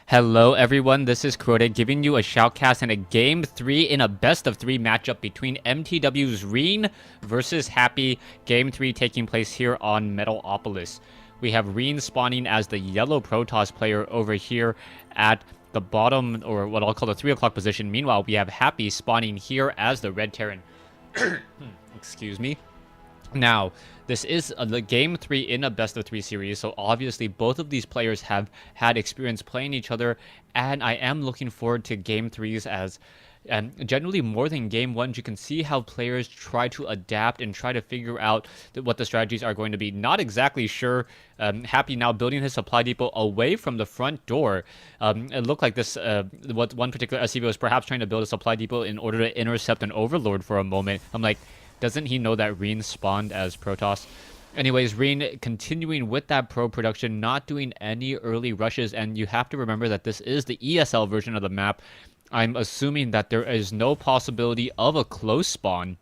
Hello everyone, this is Crota giving you a shoutcast in a Game 3 in a best of 3 matchup between MTW's Rine versus Happy, Game 3 taking place here on Metalopolis. We have Rine spawning as the yellow Protoss player over here at the bottom, or what I'll call the 3 o'clock position. Meanwhile, we have Happy spawning here as the red Terran. Excuse me. Now, this is the Game 3 in a best of 3 series, so obviously both of these players have had experience playing each other, and I am looking forward to Game 3s as generally more than Game 1s. You can see how players try to adapt and try to figure out what the strategies are going to be. Not exactly sure. Happy now building his supply depot away from the front door. It looked like this, what one particular SCV was perhaps trying to build a supply depot in order to intercept an Overlord for a moment. I'm like, doesn't he know that Rine spawned as Protoss? Anyways, Rine continuing with that pro production, not doing any early rushes, and you have to remember that this is the ESL version of the map. I'm assuming that there is no possibility of a close spawn,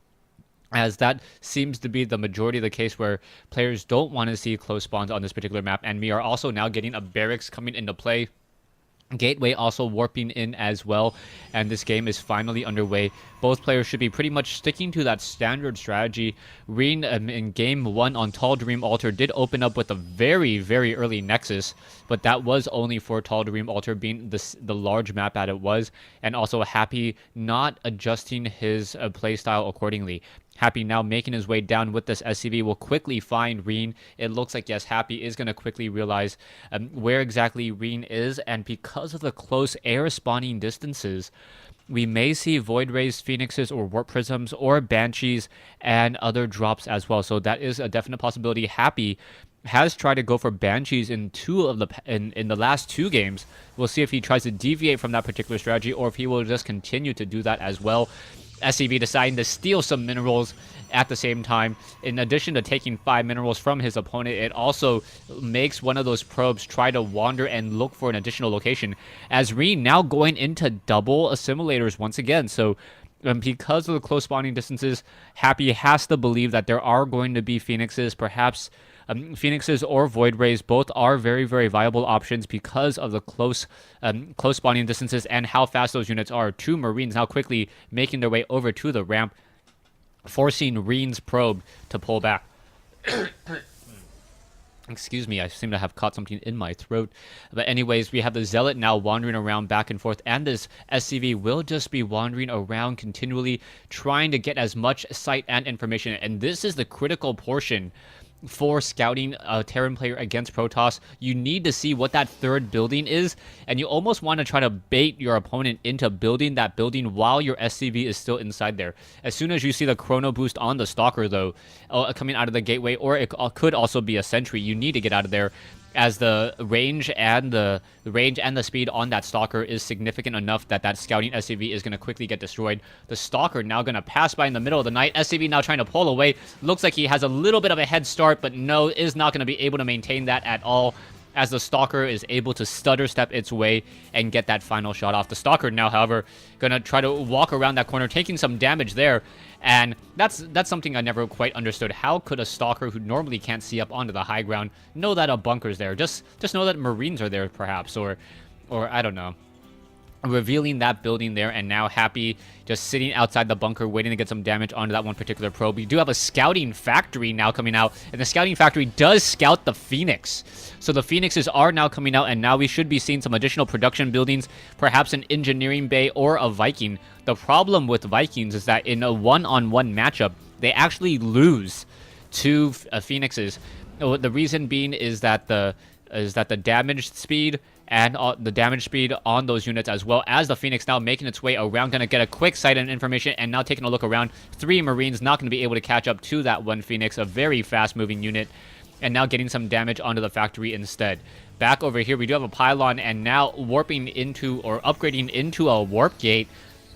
as that seems to be the majority of the case where players don't want to see close spawns on this particular map, and we are also now getting a barracks coming into play. Gateway also warping in as well, and this game is finally underway. Both players should be pretty much sticking to that standard strategy. Rine in Game 1 on Tall Dream Altar did open up with a very, very early Nexus, but that was only for Tall Dream Altar being the large map that it was, and also Happy not adjusting his playstyle accordingly. Happy now making his way down with this SCV will quickly find Rine. It looks like, yes, Happy is going to quickly realize where exactly Rine is, and because of the close air spawning distances, we may see Void Rays, Phoenixes, or Warp Prisms, or Banshees, and other drops as well. So that is a definite possibility. Happy has tried to go for Banshees in the last 2 games. We'll see if he tries to deviate from that particular strategy, or if he will just continue to do that as well. SCV deciding to steal some minerals at the same time. In addition to taking 5 minerals from his opponent, it also makes one of those probes try to wander and look for an additional location, as Rine now going into double assimilators once again. So because of the close spawning distances, Happy has to believe that there are going to be Phoenixes, perhaps Phoenixes or Void Rays. Both are very, very viable options because of the close spawning distances and how fast those units are. 2 Marines now quickly making their way over to the ramp, forcing Rine's probe to pull back. Excuse me, I seem to have caught something in my throat. But anyways, we have the Zealot now wandering around back and forth, and this SCV will just be wandering around continually, trying to get as much sight and information. And this is the critical portion for scouting a Terran player against Protoss. You need to see what that third building is, and you almost want to try to bait your opponent into building that building while your SCV is still inside there. As soon as you see the chrono boost on the Stalker, though, coming out of the gateway, or it could also be a sentry, you need to get out of there, as the range and the speed on that Stalker is significant enough that that scouting SCV is going to quickly get destroyed. The Stalker now going to pass by in the middle of the night. SCV now trying to pull away. Looks like he has a little bit of a head start, but no, is not going to be able to maintain that at all, as the Stalker is able to stutter step its way and get that final shot off. The Stalker now, however, going to try to walk around that corner, taking some damage there. And that's something I never quite understood. How could a Stalker who normally can't see up onto the high ground know that a bunker's there? Just know that Marines are there, perhaps, or I don't know. Revealing that building there, and now Happy just sitting outside the bunker waiting to get some damage onto that one particular probe. We do have a scouting factory now coming out, and the scouting factory does scout the Phoenix. So the Phoenixes are now coming out, and now we should be seeing some additional production buildings, perhaps an engineering bay or a Viking. The problem with Vikings is that in a one-on-one matchup, they actually lose to Phoenixes. The reason being is that the damage speed and the damage speed on those units, as well as the Phoenix now making its way around, going to get a quick sight and information, and now taking a look around. 3 Marines not going to be able to catch up to that one Phoenix, a very fast-moving unit, and now getting some damage onto the factory instead. Back over here, we do have a pylon, and now warping into, or upgrading into, a warp gate.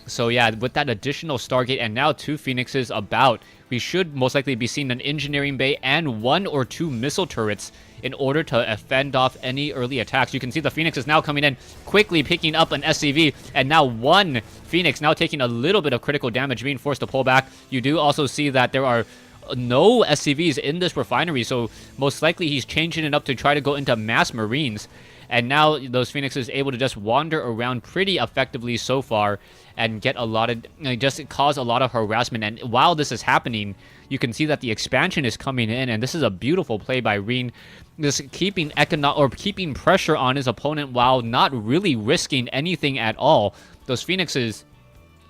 So yeah, with that additional Stargate and now 2 Phoenixes about, we should most likely be seeing an engineering bay and 1 or 2 missile turrets in order to fend off any early attacks. You can see the Phoenix is now coming in, quickly picking up an SCV, and now 1 Phoenix now taking a little bit of critical damage, being forced to pull back. You do also see that there are no SCVs in this refinery, so most likely he's changing it up to try to go into mass Marines. And now those Phoenixes able to just wander around pretty effectively so far and get a lot of, just cause a lot of harassment. And while this is happening, you can see that the expansion is coming in, and this is a beautiful play by Rine, just keeping keeping pressure on his opponent while not really risking anything at all. Those Phoenixes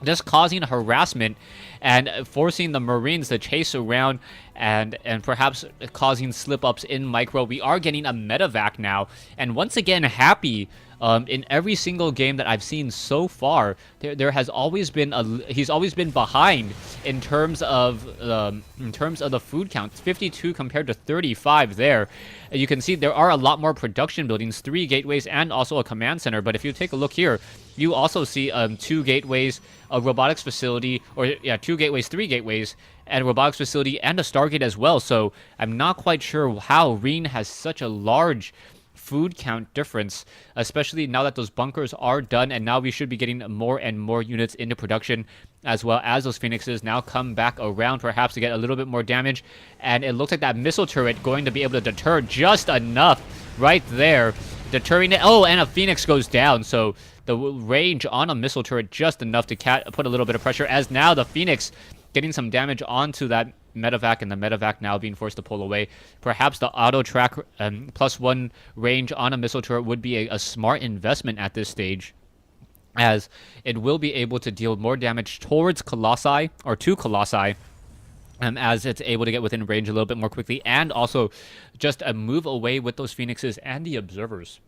just causing harassment and forcing the Marines to chase around and perhaps causing slip-ups in micro. We are getting a medevac now, and once again, Happy, in every single game that I've seen so far, there has always been he's always been behind in terms of the food count. 52 compared to 35 there. You can see there are a lot more production buildings, 3 gateways and also a command center. But if you take a look here, you also see 2 gateways, a robotics facility, or yeah, 2 gateways, 3 gateways, and a robotics facility and a Stargate as well. So I'm not quite sure how Rine has such a large food count difference, especially now that those bunkers are done, and now we should be getting more and more units into production, as well as those Phoenixes now come back around perhaps to get a little bit more damage. And it looks like that missile turret going to be able to deter just enough right there, deterring it. Oh, and a Phoenix goes down, so the range on a missile turret just enough to put a little bit of pressure, as now the Phoenix getting some damage onto that medevac, and the medevac now being forced to pull away. Perhaps the auto track +1 range on a missile turret would be a smart investment at this stage, as it will be able to deal more damage towards Colossi, or to Colossi, as it's able to get within range a little bit more quickly, and also just a move away with those Phoenixes and the observers.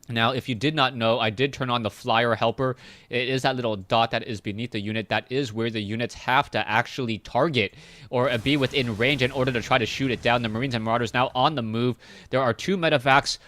Now, if you did not know, I did turn on the flyer helper. It is that little dot that is beneath the unit. That is where the units have to actually target or be within range in order to try to shoot it down. The Marines and Marauders now on the move. There are 2 medevacs,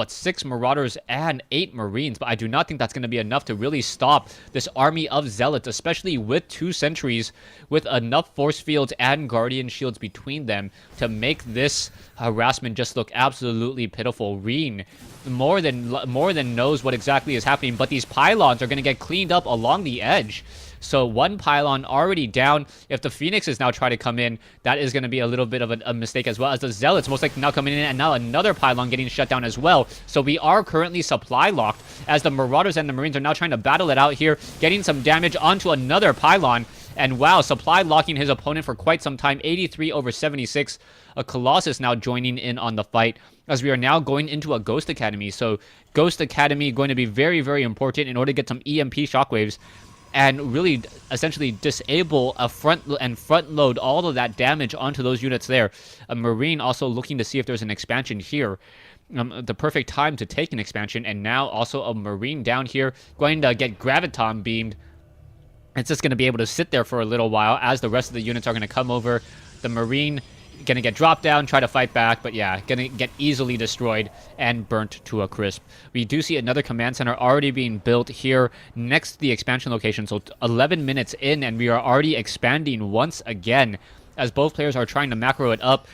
6 Marauders and 8 Marines, but I do not think that's going to be enough to really stop this army of Zealots, especially with 2 sentries, with enough force fields and guardian shields between them to make this harassment just look absolutely pitiful. Rine more than knows what exactly is happening, but these pylons are going to get cleaned up along the edge. So 1 pylon already down. If the Phoenixes now try to come in, that is going to be a little bit of a mistake, as well as the Zealots most likely now coming in, and now another pylon getting shut down as well. So we are currently supply locked, as the Marauders and the Marines are now trying to battle it out here, getting some damage onto another pylon. And wow, supply locking his opponent for quite some time, 83 over 76. A Colossus now joining in on the fight, as we are now going into a Ghost Academy. So Ghost Academy going to be very, very important in order to get some EMP shockwaves and really essentially disable a front load all of that damage onto those units there. A Marine also looking to see if there's an expansion here. The perfect time to take an expansion, and now also a Marine down here going to get Graviton beamed. It's just going to be able to sit there for a little while as the rest of the units are going to come over. The Marine going to get dropped down, try to fight back, but yeah, going to get easily destroyed and burnt to a crisp. We do see another command center already being built here next to the expansion location. So 11 minutes in, and we are already expanding once again, as both players are trying to macro it up.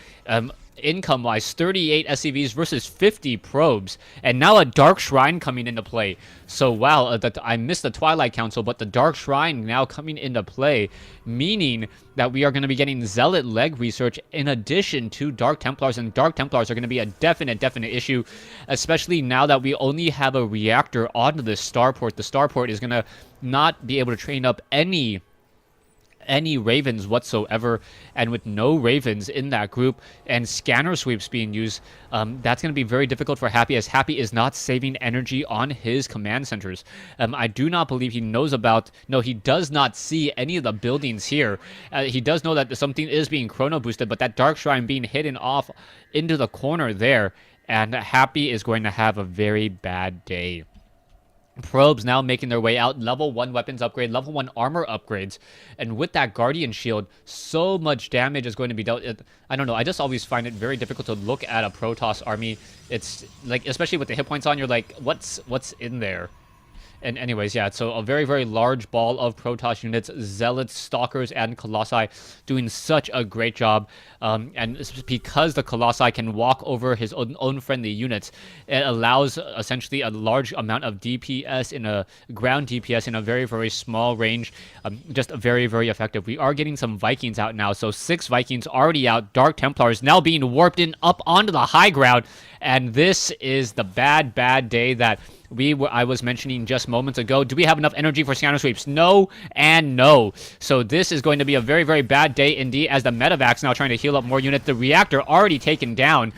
Income-wise, 38 SCVs versus 50 probes, and now a Dark Shrine coming into play. So wow, I missed the Twilight Council, but the Dark Shrine now coming into play, meaning that we are going to be getting Zealot leg research in addition to Dark Templars, and Dark Templars are going to be a definite issue, especially now that we only have a reactor onto the starport. The starport is going to not be able to train up any Ravens whatsoever, and with no Ravens in that group and scanner sweeps being used, that's going to be very difficult for Happy, as Happy is not saving energy on his command centers. I do not believe he knows about, no, he does not see any of the buildings here. He does know that something is being chrono boosted, but that Dark Shrine being hidden off into the corner there, and Happy is going to have a very bad day. Probes now making their way out, level 1 weapons upgrade, level 1 armor upgrades, and with that Guardian Shield, so much damage is going to be dealt. I don't know, I just always find it very difficult to look at a Protoss army. It's like, especially with the hit points on, you're like, what's in there? And anyways, yeah, so a very, very large ball of Protoss units, Zealots, Stalkers, and Colossi doing such a great job. And it's because the Colossi can walk over his own friendly units, it allows essentially a large amount of DPS in a ground DPS in a very, very small range. Just very, very effective. We are getting some Vikings out now. So 6 Vikings already out. Dark Templars now being warped in up onto the high ground, And this is the bad day that I was mentioning just moments ago. Do we have enough energy for scanner sweeps? No and no. So this is going to be a very, very bad day indeed, as the Metavac's now trying to heal up more units. The reactor already taken down.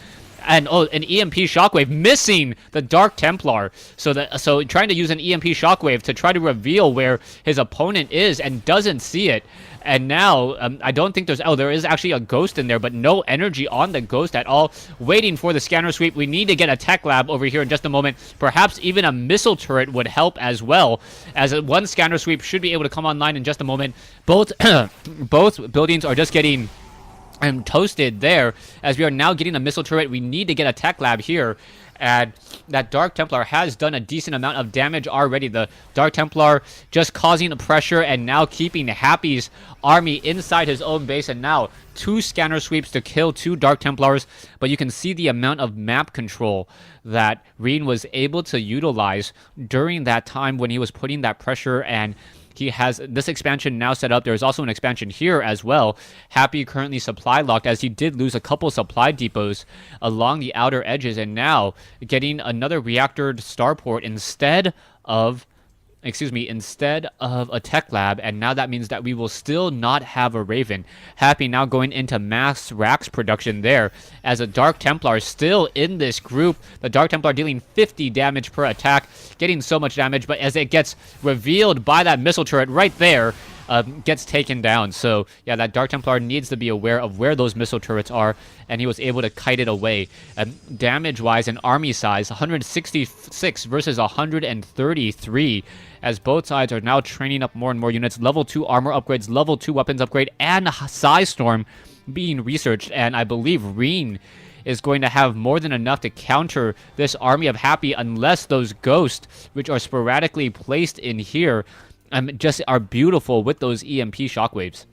And an EMP shockwave missing the Dark Templar. So trying to use an EMP shockwave to try to reveal where his opponent is and doesn't see it. And now I don't think there is actually a ghost in there, but no energy on the ghost at all. Waiting for the scanner sweep. We need to get a tech lab over here in just a moment. Perhaps even a missile turret would help as well, as one scanner sweep should be able to come online in just a moment. Both buildings are just getting toasted there, as we are now getting a missile turret. We need to get a tech lab here, and that Dark Templar has done a decent amount of damage already. The Dark Templar just causing the pressure and now keeping Happy's army inside his own base, and now 2 scanner sweeps to kill 2 Dark Templars. But you can see the amount of map control that Rine was able to utilize during that time when he was putting that pressure, and he has this expansion now set up. There's also an expansion here as well. Happy currently supply locked, as he did lose a couple supply depots along the outer edges, and now getting another reactor starport instead of a tech lab. And now that means that we will still not have a Raven. Happy now going into mass racks production there, as a Dark Templar still in this group. The Dark Templar dealing 50 damage per attack, getting so much damage, but as it gets revealed by that missile turret right there, gets taken down. So yeah, that Dark Templar needs to be aware of where those missile turrets are, and he was able to kite it away. Damage wise and army size, 166 versus 133, as both sides are now training up more and more units. Level 2 armor upgrades, level 2 weapons upgrade, and Psy Storm being researched. And I believe Rine is going to have more than enough to counter this army of Happy, unless those ghosts, which are sporadically placed in here, just are beautiful with those EMP shockwaves.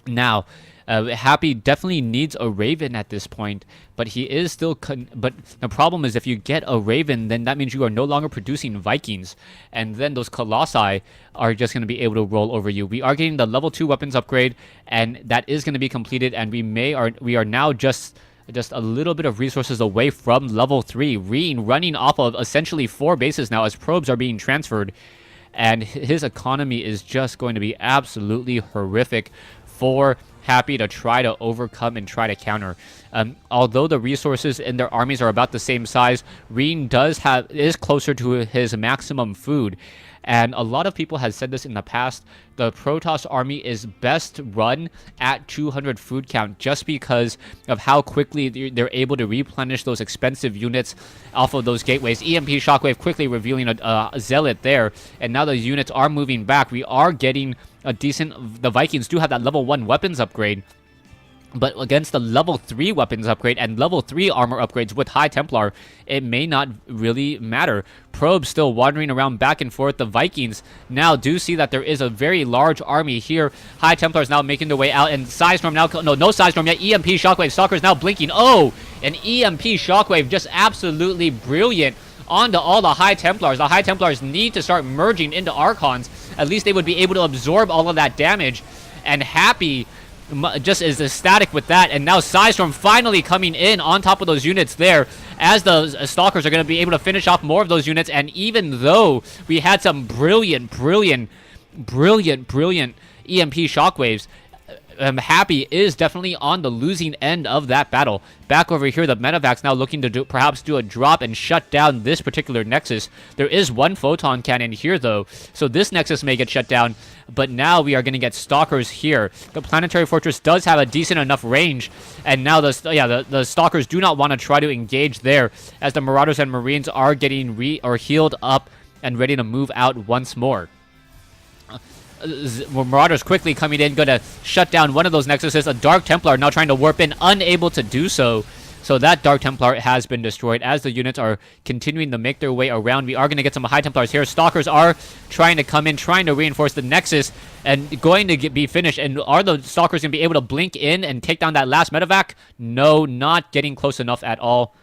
Now, Happy definitely needs a Raven at this point, but he is still... but the problem is, if you get a Raven, then that means you are no longer producing Vikings, and then those Colossi are just going to be able to roll over you. We are getting the level 2 weapons upgrade, and that is going to be completed, and we are now just a little bit of resources away from level 3. Rine running off of essentially 4 bases now, as probes are being transferred, and his economy is just going to be absolutely horrific for Happy to try to overcome and try to counter. Although the resources in their armies are about the same size, Rine is closer to his maximum food. And a lot of people have said this in the past, the Protoss army is best run at 200 food count, just because of how quickly they're able to replenish those expensive units off of those gateways. EMP Shockwave quickly revealing a Zealot there, and now the units are moving back. We are getting a decent... The Vikings do have that level 1 weapons upgrade, but against the level 3 weapons upgrade and level 3 armor upgrades with High Templar, it may not really matter. Probes still wandering around back and forth. The Vikings now do see that there is a very large army here. High Templar is now making their way out, and Psy Storm now... No Psy Storm yet. EMP Shockwave. Stalker is now blinking. Oh! An EMP Shockwave, just absolutely brilliant onto all the High Templars. The High Templars need to start merging into Archons. At least they would be able to absorb all of that damage. And Happy just is ecstatic with that, and now Psy Storm finally coming in on top of those units there, as the Stalkers are going to be able to finish off more of those units. And even though we had some brilliant EMP shockwaves, Happy is definitely on the losing end of that battle. Back over here, the Metavac's now looking to perhaps do a drop and shut down this particular Nexus. There is one Photon Cannon here, though, so this Nexus may get shut down, but now we are going to get Stalkers here. The Planetary Fortress does have a decent enough range, and now the Stalkers do not want to try to engage there, as the Marauders and Marines are getting healed up and ready to move out once more. Marauders quickly coming in, going to shut down one of those Nexuses. A Dark Templar now trying to warp in, unable to do so. So that Dark Templar has been destroyed. As the units are continuing to make their way around, we are going to get some High Templars here. Stalkers are trying to come in, trying to reinforce the Nexus, and going to be finished. And are the Stalkers going to be able to blink in and take down that last Medevac? No, not getting close enough at all.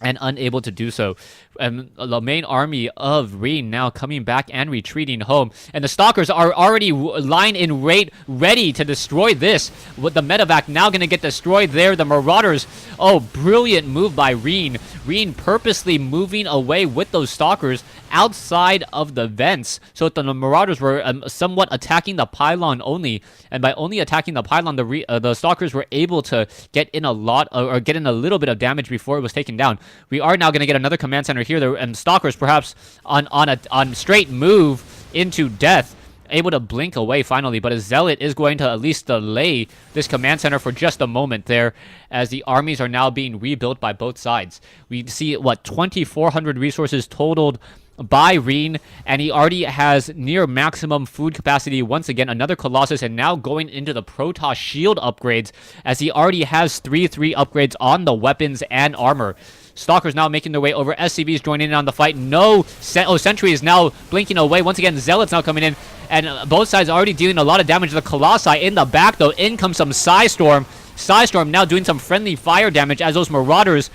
and unable to do so. The main army of Rine now coming back and retreating home. And the Stalkers are already lying in wait, ready to destroy this. With the medevac now going to get destroyed there. The Marauders, oh, brilliant move by Rine. Rine purposely moving away with those Stalkers outside of the vents. So the Marauders were somewhat attacking the pylon only. And by only attacking the pylon, the Stalkers were able to get in a lot, or get in a little bit of damage before it was taken down. We are now going to get another command center here. The Stalkers perhaps on straight move into death, able to blink away finally, but a Zealot is going to at least delay this command center for just a moment there, as the armies are now being rebuilt by both sides. We see, what, 2,400 resources totaled by Rine, and he already has near maximum food capacity. Once again, another Colossus, and now going into the Protoss shield upgrades, as he already has 3/3 upgrades on the weapons and armor. Stalkers now making their way over. SCVs joining in on the fight. No, Sentry is now blinking away. Once again, Zealots now coming in, and both sides already dealing a lot of damage to the Colossi. In the back, though, in comes some Psystorm. Psystorm now doing some friendly fire damage as those Marauders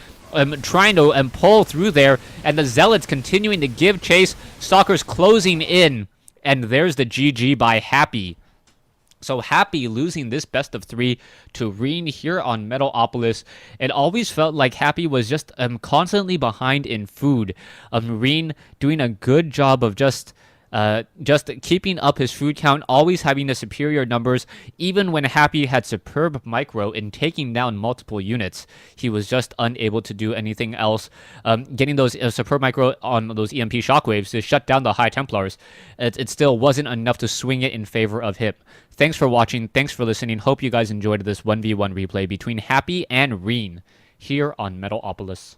trying to pull through there, and the Zealots continuing to give chase. Stalkers closing in, and there's the GG by Happy. So Happy losing this best of 3 to Rine here on Metalopolis. It always felt like Happy was just constantly behind in food. Rine doing a good job of just keeping up his food count, always having the superior numbers. Even when Happy had superb micro in taking down multiple units, he was just unable to do anything else. Getting those superb micro on those EMP shockwaves to shut down the High Templars, it still wasn't enough to swing it in favor of him. Thanks for watching. Thanks for listening. Hope you guys enjoyed this 1v1 replay between Happy and Rine here on Metalopolis.